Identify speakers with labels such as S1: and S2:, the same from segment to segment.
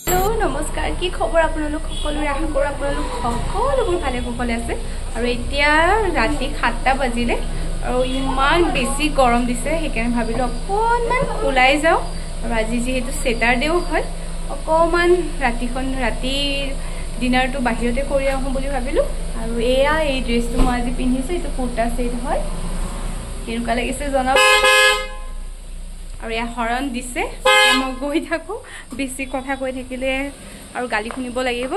S1: hello नमस्कार কি খবৰ আপোনালোক সকলোৰে আশা কৰো আপোনালোক সকলোবোৰ ভালে কুশলে আছে আৰু এতিয়া ৰাতি 7টা বাজিলে আৰু ইমান বেছি গৰম দিছে হেকাৰণে ভাবিলো অকনমান ওলাই যাও আৰু আজি যেহেতু স্যাটাৰডেও হয় অকমান ৰাতিৰ ডিনাৰটো বাহিৰতে কৰি আহো বুলি ভাবিলো আৰু এয়া এই ড্ৰেছটো মই আজি পিন্ধিছো এটো কুৰ্তা সেট হয় কেনেকুৱা লাগিছে জনাব আৰু এয়া হৰণ দিছে মই গৈ থাকো বেছি কথা কৈ থাকিলে আৰু গালি শুনিব লাগিব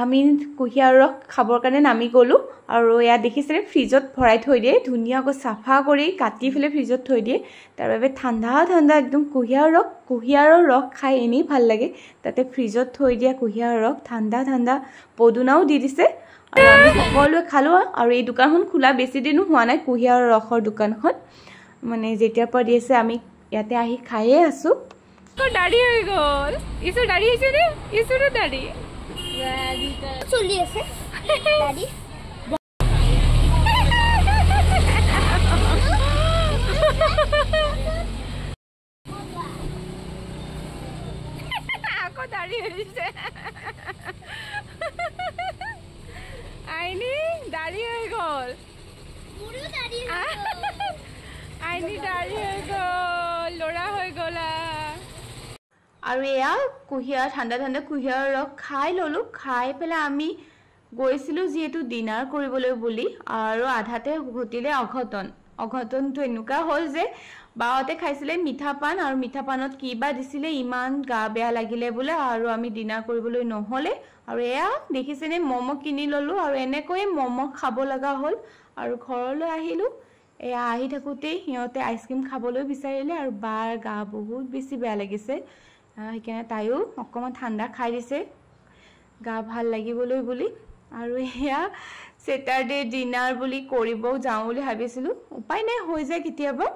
S1: আমি কুহিয়াৰ ৰস খাবৰ কাৰণে নামি গলো আৰু এয়া দেখিছে ফ্ৰিজত ভৰাই থৈ দিয়ে ধুনিয়াকৈ সাফা কৰি কাটি ফেলে ফ্ৰিজত থৈ দিয়ে তাৰ বাবে ঠাণ্ডা ঠাণ্ডা একদম কুহিয়াৰৰ ৰস খাই এনি ভাল লাগে তাতে ফ্ৰিজত থৈ দিয়া কুহিয়াৰ ৰস ঠাণ্ডা ঠাণ্ডা পদুনাও দি দিছে আৰু আমি সকলোৱে খালো আৰু এই দোকানখন খোলা বেছি দিনো হোৱা নাই কুহিয়াৰ ৰসৰ দোকানখন মানে যেতিয়াৰ পৰা দিছে আমি ইয়াতে আহি খাইয়ে আছো তো দাড়ি হৈ গল ইসু দাড়ি হৈছে নে ইসুৰো দাড়ি
S2: চলি আছে দাড়ি
S1: আকো দাড়ি হৈছে আইনি দাড়ি হৈ গল
S2: পুরো দাড়ি
S1: আইনি দাড়ি হৈ গল লৰা হৈ গলা আৰু এয়া কুহিয়াৰ ঠাণ্ডা ঠাণ্ডা কুহিয়াৰ ৰস খাই ললো খাই পেলে আমি গৈছিলো যেহেতু ডিনাৰ কৰিবলৈ বুলি আৰু আধাতে ঘটিলে অঘটনটো এনেকুৱা হ'ল যে বাওতে খাইছিলে মিঠা পান আৰু মিঠা পানত কিবা দিছিলে ইমান গা বেয়া লাগিলে বোলে আৰু আমি ডিনাৰ কৰিবলৈ নহলে আৰু এয়া দেখিছেনে মমো কিনি ললো আৰু এনেকৈ মমো খাব লগা হ'ল আৰু ঘৰলৈ আহিলো এয়া আহি থাকোতে হিয়তে আইসক্ৰীম খাবলৈ বিচাৰিলে আৰু বাৰ গা বহুত বেছি বেয়া লাগিছে হেকাৰণে তাইও অকমান ঠাণ্ডা খাই দিছে গা ভাল লাগিবলৈ বুলি আৰু এয়া স্যাটাৰডে ডিনাৰ বুলি কৰিব যাওঁ বুলি ভাবিছিলো উপায় নাই হৈ যায় কেতিয়াবা